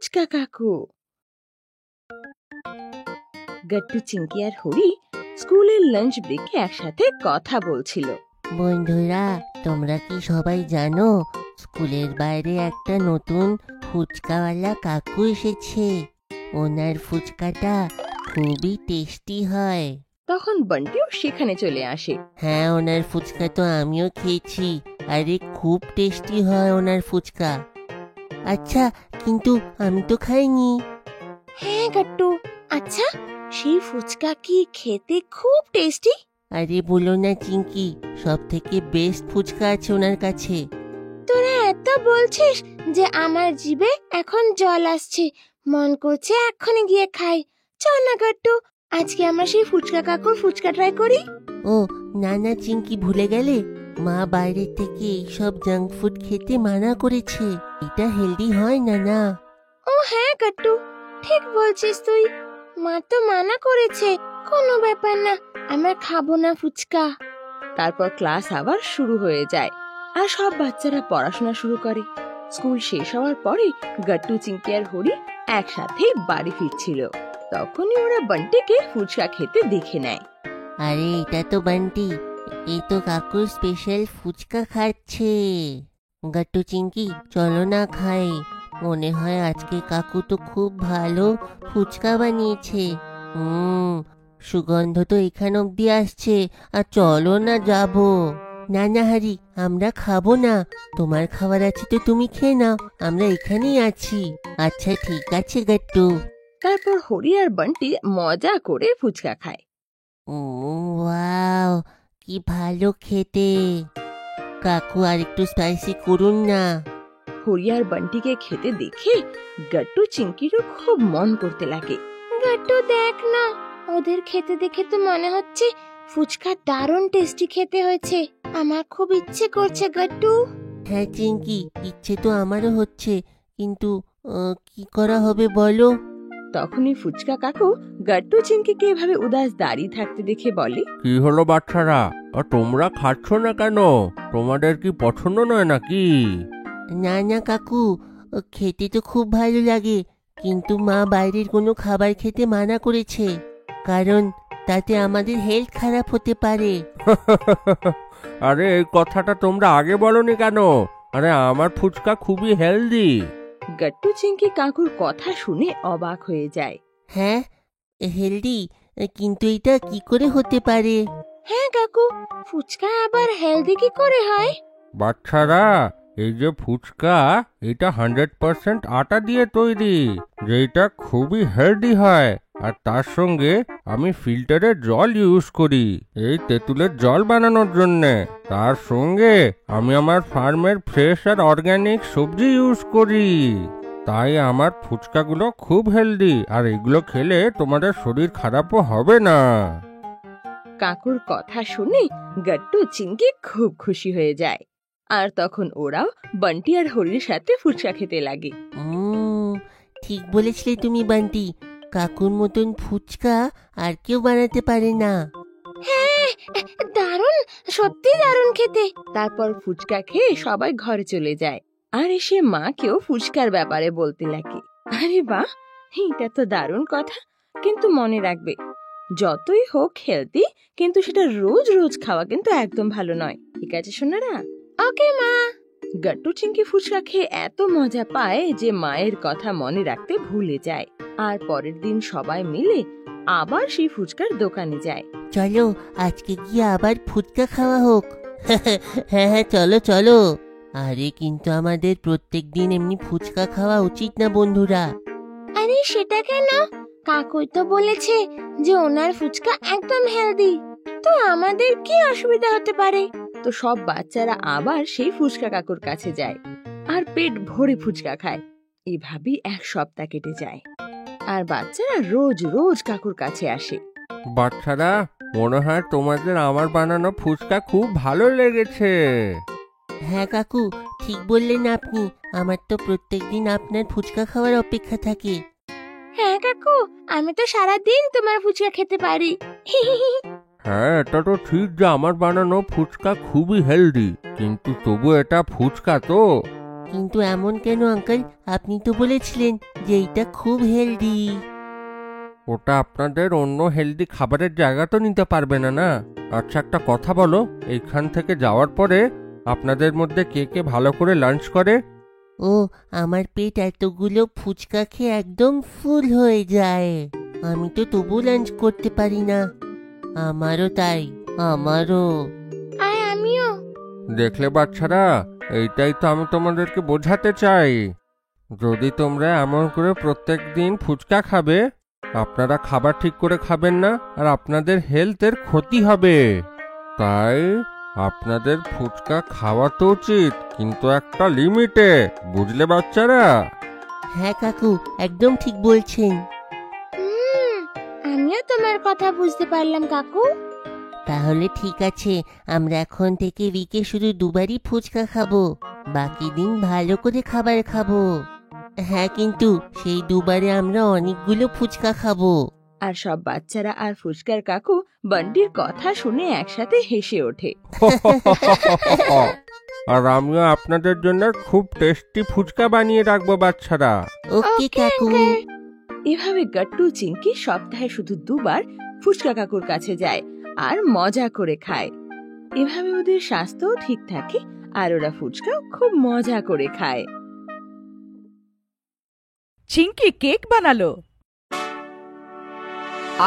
ফুচকা কাকু। গট্টু, চিংকি আর হরি স্কুলের লাঞ্চ ব্রেকে একসাথে কথা বলছিল। বন্ধুরা, তোমরা কি সবাই জানো স্কুলের বাইরে একটা নতুন ফুচকাওয়ালা কাকু এসেছে? ওনার ফুচকাটা খুবই টেস্টি হয়। তখন বান্টিও সেখানে চলে আসে। হ্যাঁ, ওনার ফুচকা তো আমিও খেয়েছি। আরে খুব টেস্টি হয় ওনার ফুচকা। আচ্ছা, কিন্তু আমি তো খাইনি। হ্যাঁ গট্টু, আচ্ছা সেই ফুচকা কি খেতে খুব টেস্টি? আরে বলো না চিংকি, সব থেকে বেস্ট ফুচকা আছে ওনার কাছে। তোরা এত বলছিস যে আমার জিভে এখন জল আসছে, মন করছে এক্ষুনি গিয়ে খাই। চল না গট্টু, আজকে আমরা সেই ফুচকা কাকুর ফুচকা ট্রাই করি। ও না না চিংকি, ভুলে গেলে মা বাইরে থেকে এইসব জাঙ্ক ফুড খেতে মানা করেছে। এটা হেলদি হয় না। না ও হ্যাঁ গট্টু, ঠিক বলছিস তুই। মা তো মানা করেছে, কোনো ব্যাপার না, আমরা খাবো না ফুচকা। তারপর ক্লাস আবার শুরু হয়ে যায় আর সব বাচ্চারা পড়াশোনা শুরু করে। স্কুল শেষ হওয়ার পরে গট্টু, চিংকি আর হরি একসাথে বাড়ি ফিরছিল। তখনই ওরা বান্টিকে ফুচকা খেতে দেখে নেয়। আরে এটা তো বান্টি, এই তো কাকুর স্পেশাল ফুচকা খাচ্ছে। গট্টু চিংকি, চলো না খাই। মনে হয় আজকে কাকু তো খুব ভালো ফুচকা বানিয়েছে। সুগন্ধ তো এখান অব্দি আসছে। আর চলো না, যাবো। না না হারি, আমরা খাবো না। তোমার খাবার আছে তো তুমি খেয়ে নাও, আমরা এখানেই আছি। আচ্ছা ঠিক আছে গট্টু। তারপর হরি আর বান্টি মজা করে ফুচকা খায়। ওয়াও, কি ভালো খেতে। কাকু আর একটু স্পাইসি করুন না। হরি আর বান্টিকে খেতে দেখে গট্টু, চিংকিরও খুব মন করতে লাগে। গট্টু দেখ না, ওদের খেতে দেখে তো মনে হচ্ছে ফুচকা দারুণ টেস্টি খেতে হয়েছে। আমার খুব ইচ্ছে করছে গট্টু। হ্যাঁ চিংকি, ইচ্ছে তো আমারও হচ্ছে, কিন্তু কি করা হবে বলো? তখনই ফুচকা কাকু গট্টু, চিংকিকে এভাবে উদাস দাঁড়িয়ে থাকতে দেখে বলে, কি হলো বাচ্চারা, তোমরা খাচ্ছ না কেন? তোমাদের কি পছন্দ নয় নাকি? না না কাকু, খেতে তো খুব ভালো লাগে, কিন্তু মা বাইরের কোনো খাবার খেতে মানা করেছে, কারণ তাতে আমাদের হেলথ খারাপ হতে পারে। আরে এই কথাটা তোমরা আগে বলনি কেন? আরে আমার ফুচকা খুবই হেলদি। গট্টু, চিংকি কাকুর কথা শুনে অবাক হয়ে যায়। হ্যাঁ হেলদি, কিন্তু এটা কি করে হতে পারে? হ্যাঁ কাকু, ফুচকা আবার হেলদি কি করে হয়? বাচ্চারা, এই যে ফুচকা, এটা 100% আটা দিয়ে তৈরি, যেটা খুবই হেলদি হয়। আর তার সঙ্গে আমি ফিল্টারের জল ইউজ করি এই তেঁতুলের জল বানানোর জন্য। তার সঙ্গে আমি আমার ফার্মের ফ্রেশ আর অর্গানিক সবজি ইউজ করি। তাই আমার ফুচকাগুলো খুব হেলদি, আর এগুলো খেলে তোমাদের শরীর খারাপও হবে না। কাকুর কথা শুনে গট্টু, চিংকি খুব খুশি হয়ে যায়। আর তখন ওরাও বান্টি আর হরির সাথে ফুচকা খেতে লাগে। ঠিক বলেছিলে তুমি বান্টি, কাকুর মতন ফুচকা আর কেউ বানাতে পারে না। হ্যাঁ, দারুণ, সত্যি দারুণ খেতে। তারপর ফুচকা খেয়ে সবাই ঘরে চলে যায় আর এসে মাকেও ফুচকার ব্যাপারে বলতে লাগে। আরে বাহ, এটা তো দারুণ কথা, কিন্তু মনে রাখবে যতই হোক হেলদি, কিন্তু সেটা রোজ রোজ খাওয়া কিন্তু একদম ভালো নয়। ঠিক আছে সোনারা? ওকে মা। গট্টু, চিংকি ফুচকা খেয়ে এত মজা পায় যে মায়ের কথা মনে রাখতে ভুলে যায়। আর পরের দিন সবাই মিলে আবার সেই ফুচকার দোকানে যায়। চলো আজকে গিয়ে আবার ফুচকা খাওয়া হোক। হ্যাঁ হ্যাঁ চলো চলো। আরে কিন্তু আমাদের প্রত্যেক দিন এমনি ফুচকা খাওয়া উচিত না বন্ধুরা। আরে সেটা কেন? কাকুই তো বলেছে যে ওনার ফুচকা একদম হেলদি, তো আমাদের কি অসুবিধা হতে পারে? তো সব বাচ্চারা আবার সেই ফুচকা কাকুর কাছে যায় আর পেট ভরে ফুচকা খায়। এভাবেই এক সপ্তাহ কেটে যায় আর বাচ্চারা রোজ রোজ কাকুর কাছে আসে। বাচ্চারা, মনে হয় তোমাদের আমার বানানো ফুচকা খুব ভালো লেগেছে। হ্যাঁ কাকু, ঠিক বললেন আপনি। আমার তো প্রত্যেক দিন আপনার ফুচকা খাওয়ার অপেক্ষা থাকে। হ্যাঁ কাকু, আমি তো সারাদিন তোমার ফুচকা খেতে পারি। হ্যাঁ, এটা তো ঠিক যে আমার বানানো ফুচকা খুবই হেলদি, কিন্তু তবু এটা ফুচকা তো, কিন্তু এমন কেন আঙ্কেল? আপনি তো বলেছিলেন যে এইটা খুব হেলদি। ওটা আপনাদের অন্য হেলদি খাবারের জায়গা তো নিতে পারবে না না। আচ্ছা একটা কথা বলো, এইখান থেকে যাওয়ার পরে আপনাদের মধ্যে কে কে ভালো করে লাঞ্চ করে? ও, আমার পেট এতগুলো ফুচকা খেয়ে একদম ফুল হয়ে যায়। আমি তো তবু লাঞ্চ করতে পারি না। আমারও তাই, আমারও। আর আমিও। দেখলে বাচ্চারা, এইটাই তো আমি তোমাদেরকে বোঝাতে চাই। যদি তোমরা এমন করে প্রত্যেক দিন ফুচকা খাবে, আপনারা খাবার ঠিক করে খাবেন না আর আপনাদের হেলথের ক্ষতি হবে। তাই আপনাদের ফুচকা খাওয়া তো উচিত, কিন্তু একটা লিমিটে, বুঝলে বাচ্চারা? হ্যাঁ কাকু, একদম ঠিক বলছেন। আমিও তোমার কথা বুঝতে পারলাম কাকু। তাহলে ঠিক আছে, আমরা এখন থেকে উইকে শুধু দুবারই ফুচকা খাবো, বাকি দিন ভালো করে খাবার খাবো। হ্যাঁ, কিন্তু সেই দুবারে আমরা অনেকগুলো ফুচকা খাবো। আর সব বাচ্চারা আর ফুচকার কাকু বান্টির কথা শুনে একসাথে হেসে ওঠে। আর আমিও আপনাদের জন্য খুব টেস্টি ফুচকা বানিয়ে রাখবো বাচ্চারা। ওকে কাকু। এভাবে গাট্টু চিংকি সপ্তাহে শুধু দুবার ফুচকা কাকুর কাছে যায় আর মজা করে খায়। এভাবে ওদের স্বাস্থ্যও ঠিক থাকে আর ওরা ফুচকাও খুব মজা করে খায়। চিংকি কেক বানালো।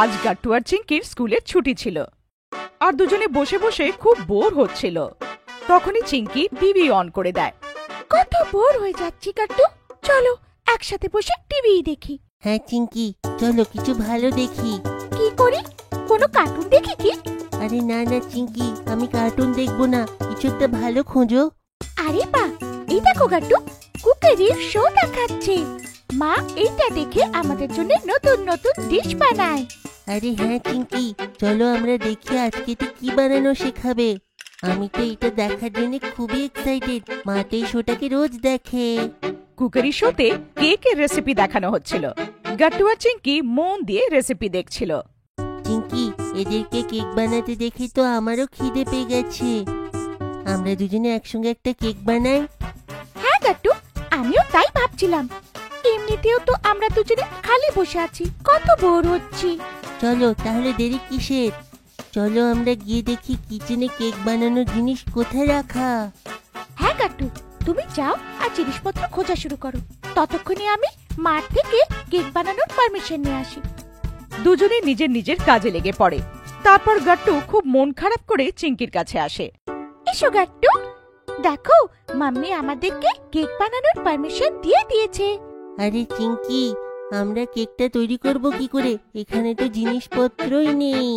আজ গাট্টু আর চিংকির স্কুলের ছুটি ছিল আর দুজনে বসে বসে খুব বোর হচ্ছিল। তখনই চিংকি টিভি অন করে দেয়। কত বোর হয়ে যাচ্ছি গাট্টু, চলো একসাথে বসে টিভি দেখি। হ্যাঁ চিংকি, চলো কিছু ভালো দেখি। কি করি? কোনো কার্টুন দেখি কি? আরে না না চিংকি, আমি কার্টুন দেখবো না, কিছু একটা ভালো খোঁজো। আরে বা, এই দেখো গাট্টু, কুকারির শো দেখাচ্ছে। মা এইটা দেখে আমাদের জন্য নতুন নতুন ডিশ বানায়। আরে হ্যাঁ চিংকি, চলো আমরা দেখি আজকে তো কি বানানো শেখাবে। আমি তো এটা দেখার জন্য খুবই এক্সাইটেড। মা তো এই শোটাকে রোজ দেখে। কুকারি শোতে কেকের রেসিপি দেখানো হচ্ছিল। গাট্টু আর চিংকি মন দিয়ে রেসিপি দেখছিল। চিংকি, এদেরকে কেক বানাতে দেখে তো আমারও খিদে পেয়ে গেছে। আমরা দুজনে একসঙ্গে একটা কেক বানাই। হ্যাঁ গাট্টু, আমিও তাই ভাবছিলাম। এমনিতেও তো আমরা দুজনে খালি বসে আছি, কত বোর হচ্ছি। চলো তাহলে দেরি কিসের? চলো আমরা গিয়ে দেখি কিচেনে কেক বানানোর জিনিস কোথায় রাখা। হ্যাঁ গাট্টু, তুমি যাও আর জিনিসপত্র খোঁজা শুরু করো। ততক্ষণে আমি মাঠ থেকে কেক বানানোর পারমিশন নিয়ে আসি। দুজনে নিজের নিজের কাজে লেগে পড়ে। তারপর গাট্টু খুব মন খারাপ করে চিংকির কাছে আসে। এসো গাট্টু, দেখো মাম্মি আমাদেরকে কেক বানানোর পারমিশন দিয়ে দিয়েছে। আরে চিংকি, আমরা কেকটা তৈরি করব কি করে? এখানে তো জিনিসপত্রই নেই।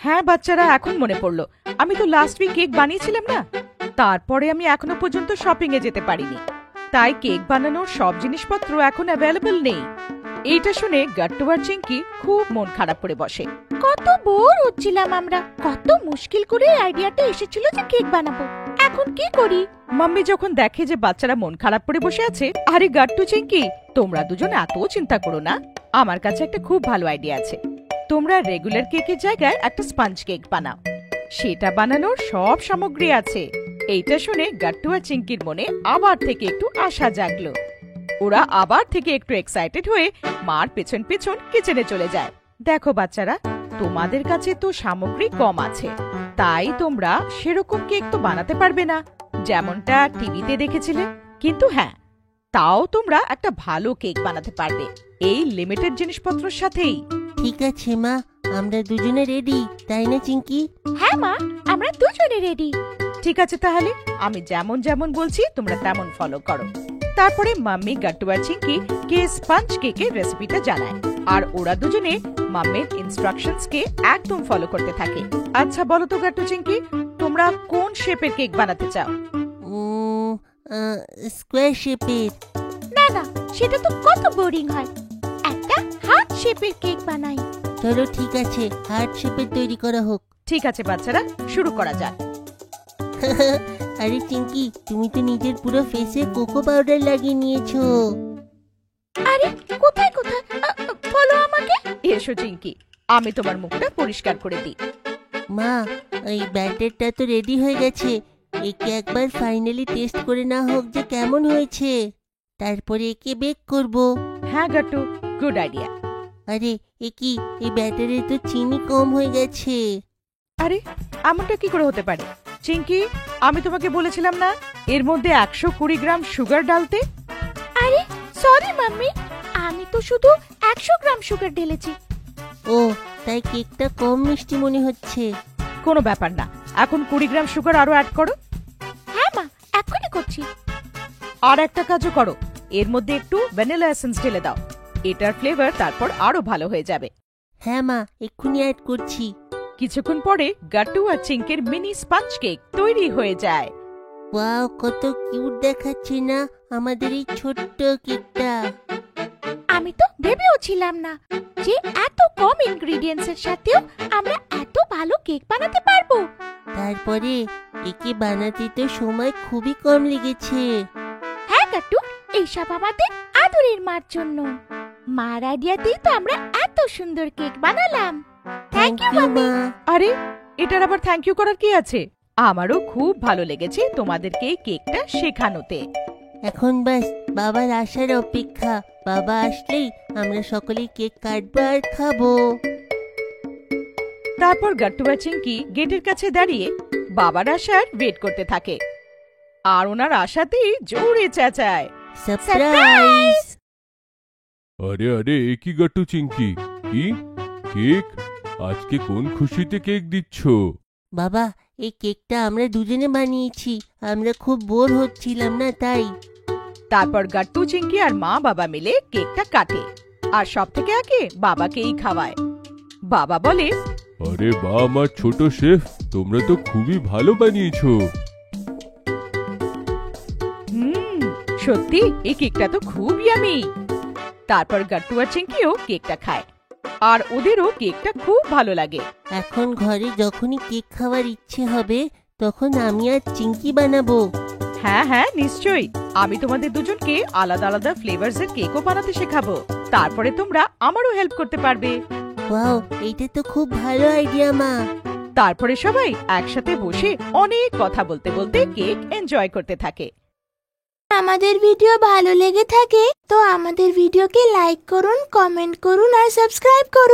হ্যাঁ বাচ্চারা, এখন মনে পড়লো, আমি তো লাস্ট উইক কেক বানিয়েছিলাম না। তারপরে আমি এখনো পর্যন্ত শপিং এ যেতে পারিনি, তাই কেক বানানোর সব জিনিসপত্র এখন অ্যাভেলেবল নেই। এইটা শুনে গাট্টু আর চিংকি খুব মন খারাপ করে বসে। কত বোর হচ্ছিলাম আমরা, কত মুশকিল করে আইডিয়াটা এসেছিল যে কেক বানাবো। এখন কি করি? মাম্মি যখন দেখে যে বাচ্চারা মন খারাপ করে বসে আছে, আরে গাট্টু চিংকি, তোমরা দুজন এত চিন্তা করো না, আমার কাছে একটা খুব ভালো আইডিয়া আছে। তোমরা রেগুলার কেকের জায়গায় একটা স্পঞ্জ কেক বানাও, সেটা বানানোর সব সামগ্রী আছে। এইটা শুনে গাট্টু আর চিংকির মনে আবার থেকে একটু আশা জাগলো। ওরা আবার থেকে একটু এক্সাইটেড হয়ে মার পেছন পেছন কিচেনে চলে যায়। দেখো বাচ্চারা, তোমাদের কাছে তো সামগ্রী কম আছে, তাই তোমরা সেরকম কেক তো বানাতে পারবে না যেমনটা টিভিতে দেখেছিলে। কিন্তু হ্যাঁ, তাও তোমরা একটা ভালো কেক বানাতে পারবে এই লিমিটেড জিনিসপত্রের সাথেই। ঠিক আছে মা, আমরা দুজনে রেডি, তাই না চিংকি? হ্যাঁ মা, আমরা দুজনে রেডি। ঠিক আছে, তাহলে আমি যেমন যেমন বলছি তোমরা তেমন ফলো করো। তারপরে মাম্মি গাট্টু আর চিংকি কে স্পঞ্জ কেকের রেসিপিটা জানায় আর ওরা দুজনে মাম্মির ইনস্ট্রাকশনস কে একদম ফলো করতে থাকে। আচ্ছা বলো তো গাট্টু চিংকি, তোমরা কোন শেপের কেক বানাতে চাও? স্কোয়ার শেপের। না না, সেটা তো কত বোরিং হয়, একটা হার্ট শেপের কেক বানাই। চলো ঠিক আছে, হার্ট শেপের তৈরি করা হোক। ঠিক আছে বাচ্চারা, শুরু করা যাক। আরে চিংকি, তুমি তো নিজের পুরো ফেসে কোকো পাউডার লাগিয়ে নিয়েছো। আরে কোথায় কোথায়, বলো আমাকে। এসো চিংকি, আমি তোমার মুখটা পরিষ্কার করে দিই। মা, এই ব্যাটারটা তো রেডি হয়ে গেছে, একে একবার ফাইনালি টেস্ট করে না হোক যে কেমন হয়েছে, তারপরে একে বেক করব। হ্যাঁ গাট্টু, গুড আইডিয়া। আরে এই ব্যাটারে তো চিনি কম হয়ে গেছে। আরে এমনটা কি করে হতে পারে? চিঙ্কি, আমি তোমাকে বলেছিলাম না এর মধ্যে 120 গ্রাম সুগার ডালতে? আরে সরি মাম্মি, আমি তো শুধু 100 গ্রাম সুগার ঢেলেছি। ও, তাই কেকটা কম মিষ্টি মনে হচ্ছে। কোনো ব্যাপার না, এখন 20 গ্রাম সুগার আরো অ্যাড করো। হ্যাঁ মা, এক্ষুনি করছি। আর একটা কাজও করো, এর মধ্যে একটু ভ্যানিলা এসেন্স ঢেলে দাও। এটার ফ্লেভার তারপর আরো ভালো হয়ে যাবে। হ্যাঁ মা, এক্ষুনি অ্যাড করছি। কিছুক্ষণ পরে গাট্টু আর চিঙ্কের মিনি স্পঞ্জ কেক তৈরি হয়ে যায়। ওয়াও, কত কিউট দেখাচ্ছে না আমাদের এই ছোট্ট কেকটা। আমি তো ভেবেও ছিলাম না যে এত কম ইনগ্রেডিয়েন্টস এর সাথেও আমরা এত ভালো কেক বানাতে পারবো। তারপরে একে বানাতে তো সময় খুবই কম লেগেছে। হ্যাঁ গাট্টু, এইসব আমাদের আদরের মার জন্য। মার আইডিয়াতেই তো আমরা এত সুন্দর কেক বানালাম। Thank you mummy. আরে এটার আবার থ্যাংক ইউ করার কি আছে? আমারও খুব ভালো লেগেছে তোমাদেরকে এই কেকটা শেখানোতে। এখন বাস বাবার আসার অপেক্ষা। বাবা আসলেই আমরা সকলেই কেক কাটবো আর খাবো। তারপর গাট্টু আর চিঙ্কি গেটের কাছে দাঁড়িয়ে বাবার আসার ওয়েট করতে থাকে, আর ওনার আসাতেই জোরে চেঁচায়, সারপ্রাইজ! আরে আরে, এ কি গাট্টু চিঙ্কি, কি কেক? আজকে কোন খুশিতে কেক দিচ্ছ? বাবা, এই কেকটা আমরা দুজনে বানিয়েছি। আমরা খুব বোর হচ্ছিলাম না, তাই। তারপর গাট্টু, চিঙ্কি আর মা বাবা মিলে কেকটা কাটে, আর সব থেকে আগে বাবাকেই খাওয়ায়। বাবা বলে, আরে বা, আমার ছোট শেফ, তোমরা তো খুবই ভালো বানিয়েছো। সত্যি এই কেকটা তো খুব ইয়ামি। তারপর গাট্টু আর চিঙ্কিও কেকটা খায়, আর ওদেরও কেকটা খুব ভালো লাগে। এখন ঘরে যখনই কেক খাওয়ার ইচ্ছে হবে তখন আমি আর চিঙ্কি বানাবো। হ্যাঁ হ্যাঁ, নিশ্চয়ই। আমি তোমাদের দুজনকে আলাদা আলাদা ফ্লেভারস এর কেকও বানাতে শেখাবো। তারপরে তোমরা আমারও হেল্প করতে পারবে। ওয়াও, এইটা তো খুব ভালো আইডিয়া মা। তারপরে সবাই একসাথে বসে অনেক কথা বলতে বলতে কেক এনজয় করতে থাকে। আমাদের ভিডিও ভালো লেগে থাকে তো আমাদের ভিডিওকে লাইক করুন, কমেন্ট করুন আর সাবস্ক্রাইব করুন।